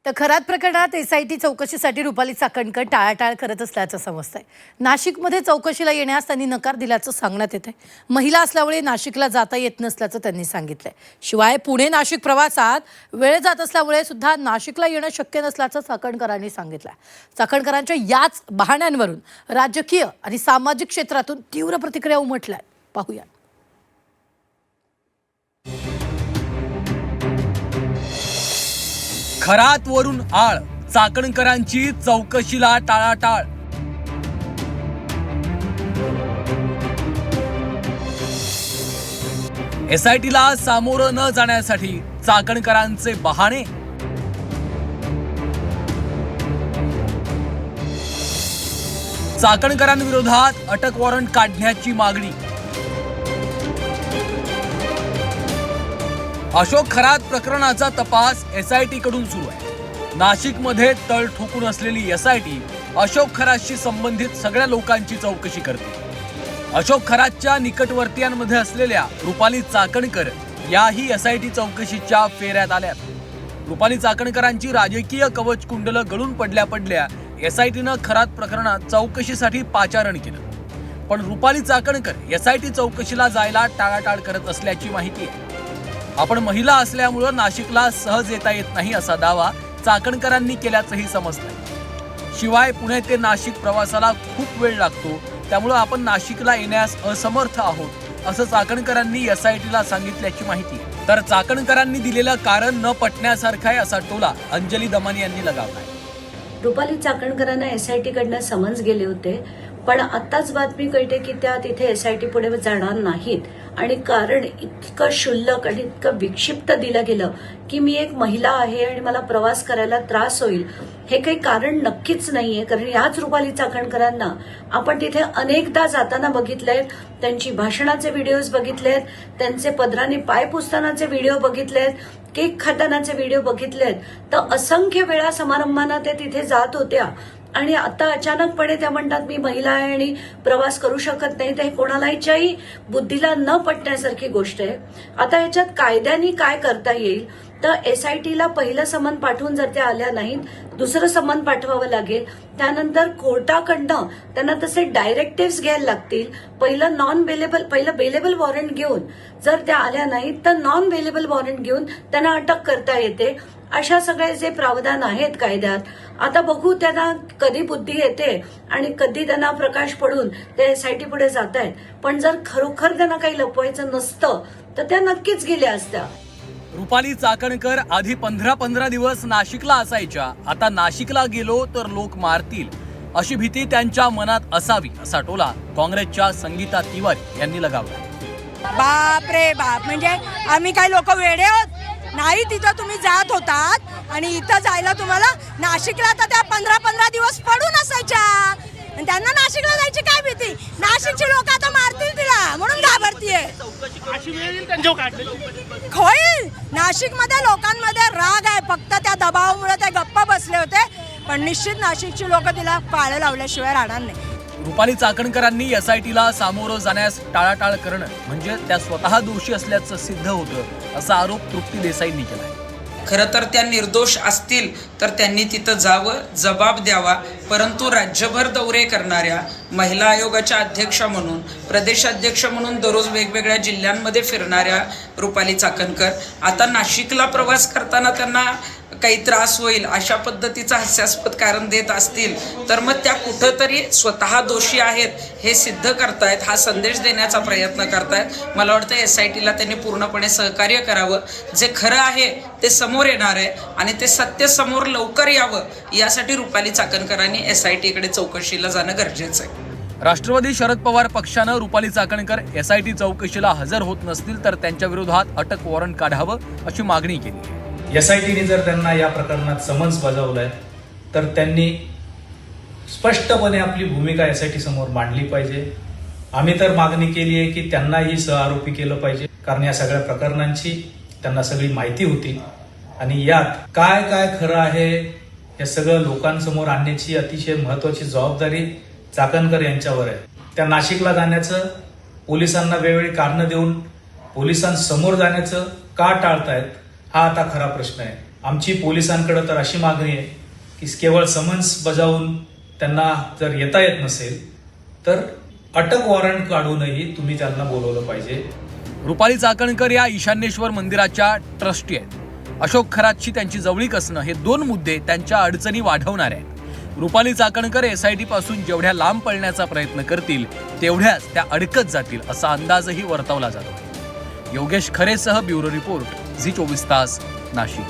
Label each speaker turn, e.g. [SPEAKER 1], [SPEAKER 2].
[SPEAKER 1] तर खरात प्रकरणात एसआयटी चौकशीसाठी रुपाली चाकणकर टाळाटाळ करत असल्याचं समजतंय. नाशिकमध्ये चौकशीला येण्यास त्यांनी नकार दिल्याचं सांगण्यात येतंय. महिला असल्यामुळे नाशिकला जाता येत नसल्याचं त्यांनी सांगितलंय. शिवाय पुणे नाशिक प्रवासात वेळ जात असल्यामुळे सुद्धा नाशिकला येणं शक्य नसल्याचं चाकणकरांनी सांगितलंय. चाकणकरांच्या याच बहाण्यांवरून राजकीय आणि सामाजिक क्षेत्रातून तीव्र प्रतिक्रिया उमटल्या. पाहूया.
[SPEAKER 2] खरात वरून आळ, चाकणकरांची चौकशीला टाळाटाळ. एसआयटीला सामोरं न जाण्यासाठी चाकणकरांचे बहाणे. चाकणकरांविरोधात अटक वॉरंट काढण्याची मागणी. अशोक खरात प्रकरणाचा तपास एसआयटी कडून सुरू आहे. नाशिकमध्ये तळ ठोकून असलेली एसआयटी अशोक खरातशी संबंधित सगळ्या लोकांची चौकशी करते. अशोक खरातच्या निकटवर्तीयांमध्ये असलेल्या रुपाली चाकणकर याही एसआयटी चौकशीच्या फेऱ्यात आल्या. रुपाली चाकणकरांची राजकीय कवच कुंडलं गळून पडल्या एसआयटीनं खरात प्रकरणात चौकशीसाठी पाचारण केलं. पण रुपाली चाकणकर एसआयटी चौकशीला जायला टाळाटाळ करत असल्याची माहिती आहे. आपण महिला असल्यामुळं नाशिकला सहज येता येत नाही असा दावा चाकणकरांनी केल्याचंही समजतंय. शिवाय पुणे ते नाशिक प्रवासाला खूप वेळ लागतो, त्यामुळं आपण नाशिकला येण्यास असमर्थ आहोत असं चाकणकरांनी एसआयटीला सांगितल्याची माहिती आहे. तर चाकणकरांनी दिलेलं कारण न पटण्यासारखं आहे असा टोला अंजली दमानी यांनी लगावलाय.
[SPEAKER 3] रुपाली चाकणकरांना एसआयटी कडनं समन्स गेले होते, पण आत्ताच बातमी कळते की त्या तिथे एसआयटी पुढे जाणार नाहीत. आणि कारण इतकं क्षुल्लक आणि इतकं विक्षिप्त दिलं गेलं की मी एक महिला आहे आणि मला प्रवास करायला त्रास होईल, हे काही कारण नक्कीच नाहीये. कारण याच रुपाली चाकणकरांना आपण तिथे अनेकदा जाताना बघितलेत, त्यांची भाषणाचे व्हिडिओज बघितलेत, त्यांचे पदराने पाय पुसतानाचे व्हिडिओ बघितलेत, केक खातानाचे व्हिडिओ बघितलेत. तर असंख्य वेळा समारंभांना ते तिथे जात होत्या आणि आता अचानकपणे त्या म्हणतात मी महिला आहे आणि प्रवास करू शकत नाही. तर हे कोणालाही बुद्धीला न पटण्यासारखी गोष्ट आहे. आता ह्याच्यात कायद्याने काय करता येईल तर एसआयटीला पहिलं समन पाठवून जर त्या आल्या नाहीत, दुसरं समन पाठवावं लागेल. त्यानंतर कोर्टाकडनं त्यांना तसे डायरेक्टिव्ह घ्यायला लागतील. पहिलं बेलेबल वॉरंट घेऊन जर त्या आल्या नाहीत तर नॉन बेलेबल वॉरंट घेऊन त्यांना अटक करता येते. अशा सगळे जे प्रावधान आहेत कायद्यात, आता बघू त्यांना कधी बुद्धी येते आणि कधी त्यांना प्रकाश पडून ते एसआयटी पुढे जात आहेत. पण जर खरोखर त्यांना काही लपवायचं नसतं तर त्या नक्कीच गेल्या असत्या.
[SPEAKER 2] रुपाली चाकणकर आधी 15 दिवस नाशिकला असायच्या. आता नाशिकला गेलो तर लोक मारतील अशी भीती त्यांच्या मनात असावी असा टोला काँग्रेसच्या संगीता तिवारी यांनी लगावला.
[SPEAKER 4] बाप रे बाप, म्हणजे आम्ही काही लोक वेडे आहोत नाही. तिथं तुम्ही जात होतात आणि इथं जायला तुम्हाला नाशिकला तर त्या 15 दिवस पडून असायच्या आणि त्यांना नाशिकला जायची काय भीती. नाशिकची लोक आता मारतील तिला म्हणून घाबरतीये. होईल. नाशिकमध्ये लोकांमध्ये राग आहे, फक्त त्या दबावामुळे ते गप्प बसले होते. पण निश्चित नाशिकची लोक तिला पाळं लावल्याशिवाय राहणार नाही.
[SPEAKER 2] रुपाली चाकणकरांनी एसआयटीला सामोरं जाण्यास टाळाटाळ करणं म्हणजे त्या स्वतः दोषी असल्याचं सिद्ध होतं असा आरोप तृप्ती देसाईंनी केला.
[SPEAKER 5] खरं तर त्या निर्दोष असतील तर त्यांनी तिथं जावं, जबाब द्यावा. परंतु राज्यभर दौरे करणाऱ्या, महिला आयोगाच्या अध्यक्षा म्हणून, प्रदेशाध्यक्ष म्हणून दररोज वेगवेगळ्या जिल्ह्यांमध्ये फिरणाऱ्या रुपाली चाकणकर आता नाशिकला प्रवास करताना त्यांना काही त्रास होईल अशा पद्धतीचं हास्यास्पद कारण देत असतील तर मग त्या कुठंतरी स्वतः दोषी आहेत हे सिद्ध करतायत, हा संदेश देण्याचा प्रयत्न करतायत. मला वाटतं एसआयटीला त्यांनी पूर्णपणे सहकार्य करावं. जे खरं आहे ते समोर येणार आहे आणि ते सत्य समोर लवकर यावं यासाठी रुपाली चाकणकरांनी एसआयटीकडे चौकशीला जाणं गरजेचं आहे.
[SPEAKER 2] राष्ट्रवादी शरद पवार पक्षानं रुपाली चाकणकर एसआयटी चौकशीला हजर होत नसतील तर त्यांच्या विरोधात अटक वॉरंट काढावं अशी मागणी केली आहे.
[SPEAKER 6] एसआयटीने जर त्यांना या प्रकरणात समन्स बजावलंय तर त्यांनी स्पष्टपणे आपली भूमिका एसआयटी समोर मांडली पाहिजे. आम्ही तर मागणी केली आहे की त्यांनाही सहआरोपी केलं पाहिजे, कारण या सगळ्या प्रकरणांची त्यांना सगळी माहिती होती आणि यात काय काय खरं आहे हे सगळं लोकांसमोर आणण्याची अतिशय महत्वाची जबाबदारी चाकणकर यांच्यावर आहे. त्या नाशिकला जाण्याचं, पोलिसांना वेळोवेळी कारणं देऊन पोलिसांसमोर जाण्याचं का टाळतायत हा आता खरा प्रश्न आहे. आमची पोलिसांकडे तर अशी मागणी आहे की केवळ समन्स बजावून त्यांना जर येता येत नसेल तर अटक वॉरंट काढूनही तुम्ही त्यांना बोलवलं पाहिजे.
[SPEAKER 2] रुपाली चाकणकर या ईशान्येश्वर मंदिराच्या ट्रस्टी आहेत. अशोक खरातची त्यांची जवळीक असणं हे दोन मुद्दे त्यांच्या अडचणी वाढवणारे आहेत. रुपाली चाकणकर SIT पासून जेवढ्या लांब पळण्याचा प्रयत्न करतील तेवढ्याच त्या अडकत जातील असा अंदाजही वर्तवला जातो. योगेश खरेसह ब्युरो रिपोर्ट झी 24 तास, नाशिक.